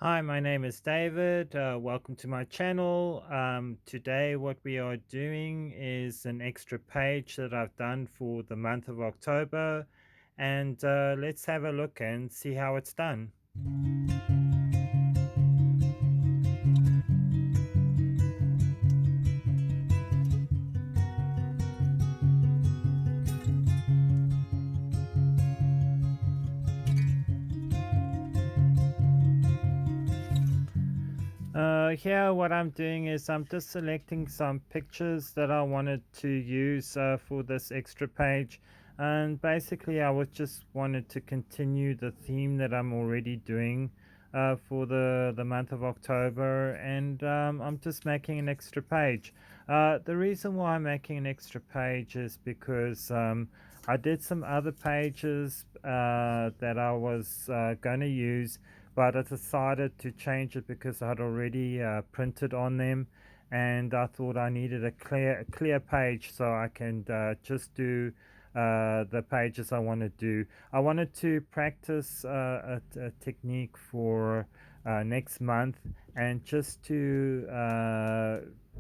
Hi, my name is David. Welcome to my channel. Today, what we are doing is an extra page that I've done for the month of October, and let's have a look and see how it's done. Here, what I'm doing is I'm just selecting some pictures that I wanted to use for this extra page. And basically, I was just wanted to continue the theme that I'm already doing for the month of October. And I'm just making an extra page. The reason why I'm making an extra page is because I did some other pages that I was going to use, but I decided to change it because I had already printed on them, and I thought I needed a clear page so I can just do the pages I want to do. I wanted to practice a technique for next month, and just to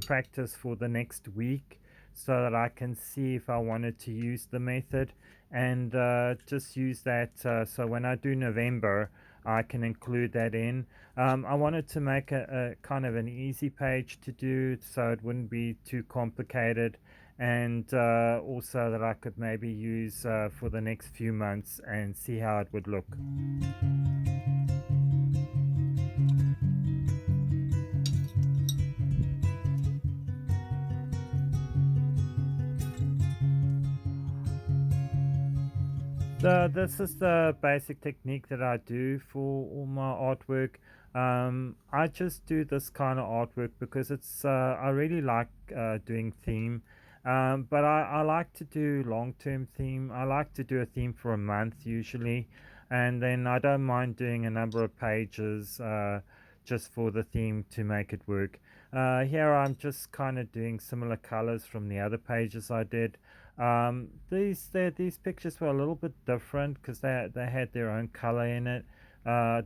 practice for the next week so that I can see if I wanted to use the method, and just use that so when I do November I can include that in. I wanted to make a kind of an easy page to do so it wouldn't be too complicated, and also that I could maybe use for the next few months and see how it would look. This is the basic technique that I do for all my artwork. I just do this kind of artwork because I really like doing theme, but I like to do long-term theme. I like to do a theme for a month usually, and then I don't mind doing a number of pages just for the theme to make it work. Here I'm just kind of doing similar colors from the other pages I did. These pictures were a little bit different because they had their own color in it.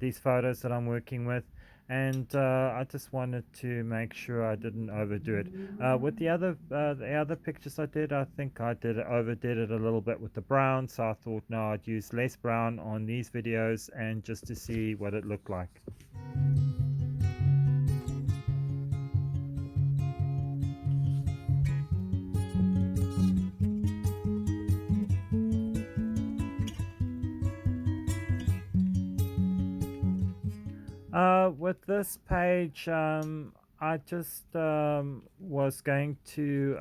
These photos that I'm working with, and I just wanted to make sure I didn't overdo it. With the other pictures I did, I think I overdid it a little bit with the brown, so I thought no, I'd use less brown on these videos and just to see what it looked like. With this page, I just was going to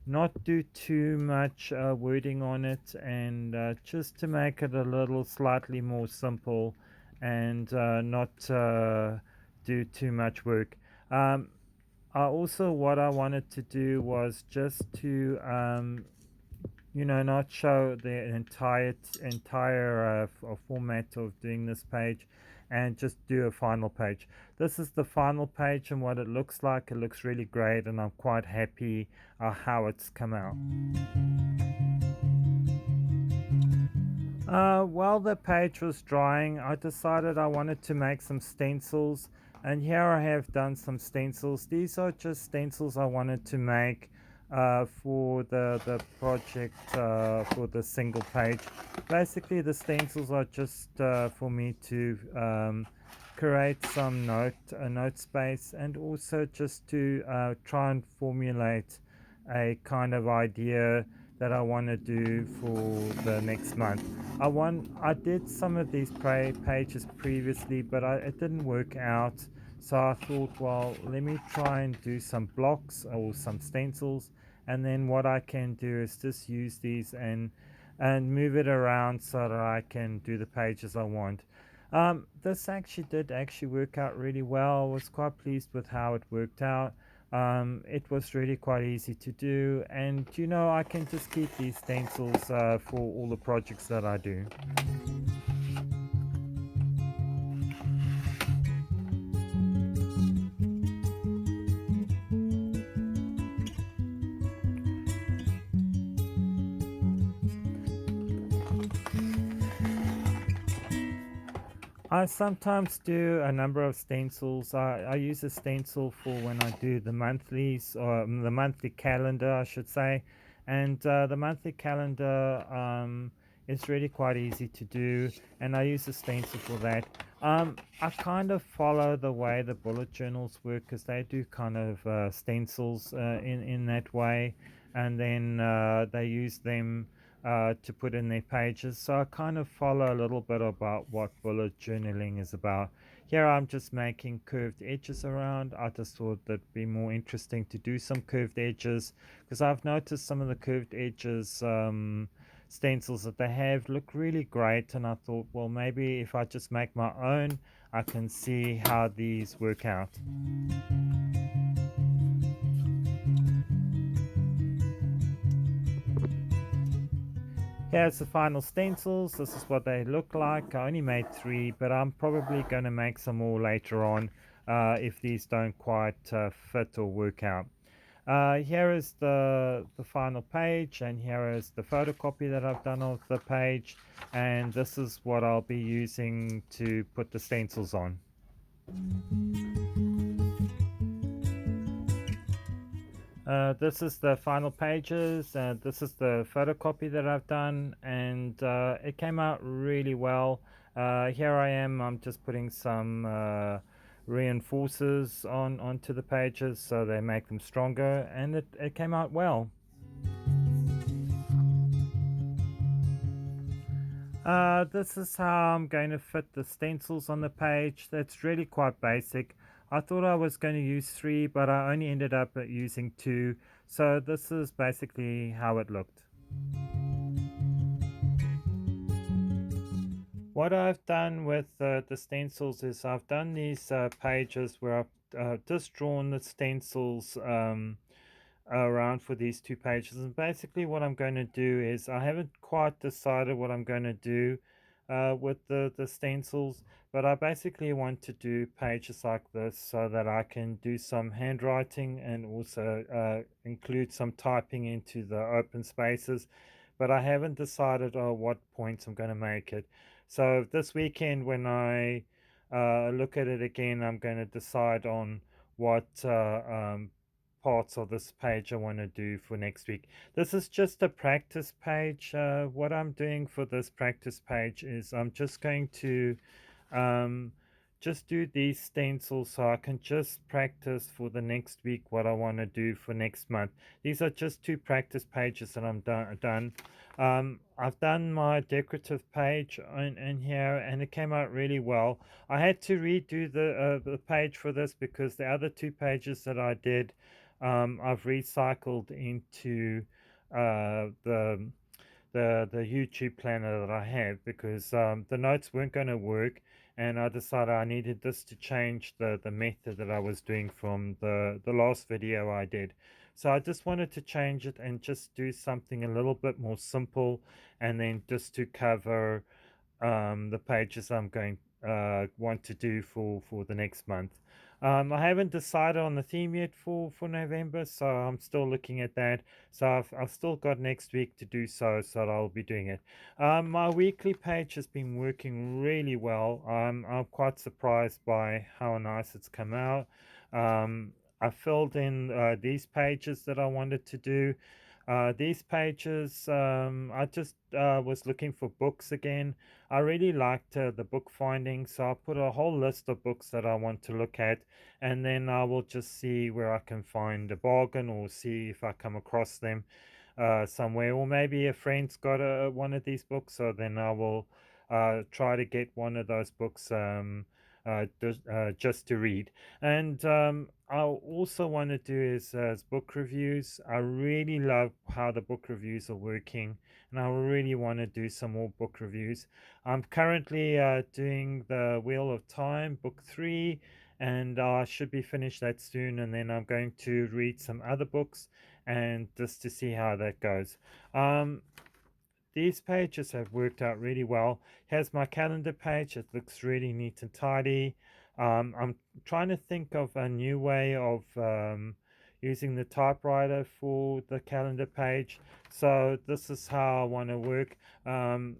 not do too much wording on it, and just to make it a little slightly more simple, and not do too much work. Also, what I wanted to do was just to not show the entire format of doing this page, and just do a final page. This is the final page, and what it looks like. It looks really great, and I'm quite happy how it's come out. While the page was drying, I decided I wanted to make some stencils, and here I have done some stencils. These are just stencils I wanted to make for the project, for the single page. Basically, the stencils are just for me to create some note space, and also just to try and formulate a kind of idea that I want to do for the next month. I did some of these pages previously, but it didn't work out. So I thought, well, let me try and do some blocks or some stencils, and then what I can do is just use these and move it around so that I can do the pages I want. This actually did work out really well. I was quite pleased with how it worked out. It was really quite easy to do, and I can just keep these stencils for all the projects that I do. I sometimes do a number of stencils. I use a stencil for when I do the monthlies, or the monthly calendar, I should say. And the monthly calendar is really quite easy to do, and I use a stencil for that. I kind of follow the way the bullet journals work because they do kind of stencils in that way, and then they use them to put in their pages. So I kind of follow a little bit about what bullet journaling is about. Here I'm just making curved edges around. I just thought that'd be more interesting to do some curved edges because I've noticed some of the curved edges stencils that they have look really great, and I thought, well, maybe if I just make my own, I can see how these work out. Here's the final stencils. This is what they look like. I only made 3, but I'm probably going to make some more later on if these don't quite fit or work out. Here is the final page, and here is the photocopy that I've done of the page, and this is what I'll be using to put the stencils on. This is the final pages. This is the photocopy that I've done, and it came out really well. Here I am. I'm just putting some reinforcers onto the pages so they make them stronger, and it came out well. This is how I'm going to fit the stencils on the page. That's really quite basic. I thought I was going to use 3, but I only ended up using 2. So this is basically how it looked. What I've done with the stencils is I've done these pages where I've just drawn the stencils around for these 2 pages, and basically what I'm going to do is I haven't quite decided what I'm going to do with the stencils, but I basically want to do pages like this so that I can do some handwriting and also include some typing into the open spaces, but I haven't decided what points I'm going to make it. So this weekend when I look at it again, I'm going to decide on what parts of this page I want to do for next week. This is just a practice page. What I'm doing for this practice page is I'm just going to um, just do these stencils so I can just practice for the next week what I want to do for next month. These are just 2 practice pages that I'm done. I've done my decorative page in here, and it came out really well. I had to redo the page for this because the other 2 pages that I did I've recycled into the the YouTube planner that I have because the notes weren't going to work, and I decided I needed this to change the method that I was doing from the last video I did. So I just wanted to change it and just do something a little bit more simple, and then just to cover the pages I'm going want to do for the next month. I haven't decided on the theme yet for November, so I'm still looking at that. So I've still got next week to do so I'll be doing it. My weekly page has been working really well. I'm quite surprised by how nice it's come out. I filled in these pages that I wanted to do. These pages, I just was looking for books again. I really liked the book finding, so I put a whole list of books that I want to look at, and then I will just see where I can find a bargain or see if I come across them somewhere, or maybe a friend's got one of these books, so then I will try to get one of those books just to read. And I also want to do is book reviews. I really love how the book reviews are working, and I really want to do some more book reviews. I'm currently doing the Wheel of Time, book 3, and I should be finished that soon. And then I'm going to read some other books and just to see how that goes. These pages have worked out really well. Here's my calendar page. It looks really neat and tidy. I'm trying to think of a new way of using the typewriter for the calendar page. So this is how I want to work. I'm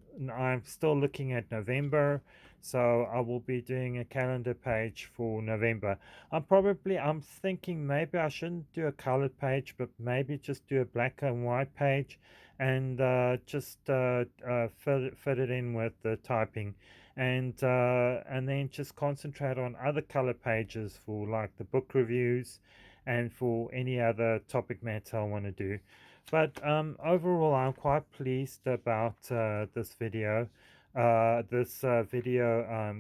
still looking at November. So I will be doing a calendar page for November. I'm thinking maybe I shouldn't do a colored page, but maybe just do a black and white page, and just fit it in with the typing, and then just concentrate on other color pages for like the book reviews and for any other topic matter I want to do. But overall, I'm quite pleased about this video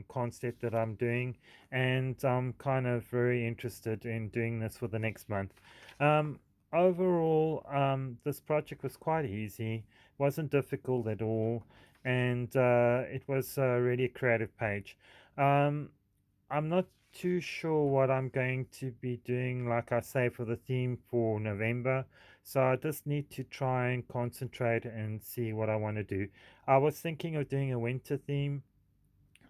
concept that I'm doing, and I'm kind of very interested in doing this for the next month. Um, Overall, this project was quite easy, wasn't difficult at all, and it was really a creative page. Um, I'm not too sure what I'm going to be doing, like I say, for the theme for November. So I just need to try and concentrate and see what I want to do. I was thinking of doing a winter theme,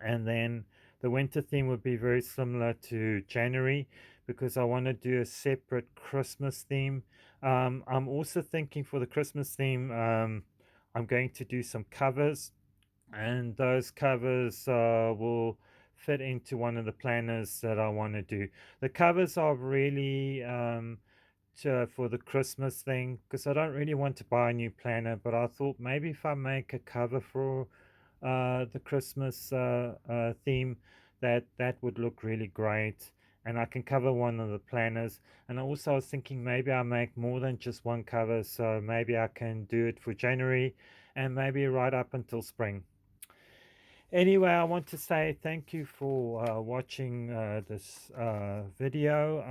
and then the winter theme would be very similar to January because I want to do a separate Christmas theme. I'm also thinking for the Christmas theme, I'm going to do some covers, and those covers will fit into one of the planners that I want to do. The covers are really for the Christmas thing because I don't really want to buy a new planner, but I thought maybe if I make a cover for the Christmas theme, that would look really great. And I can cover one of the planners. And also, I was thinking maybe I make more than just one cover, so maybe I can do it for January and maybe right up until spring. Anyway, I want to say thank you for watching this video.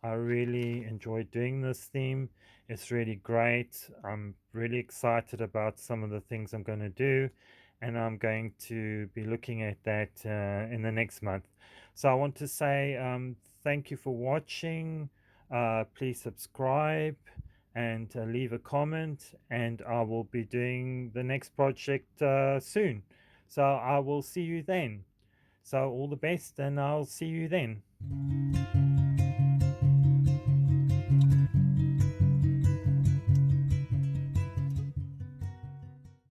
I really enjoyed doing this theme. It's really great. I'm really excited about some of the things I'm going to do, and I'm going to be looking at that in the next month. So I want to say thank you for watching. Please subscribe and leave a comment, and I will be doing the next project soon. So I will see you then. So all the best, and I'll see you then.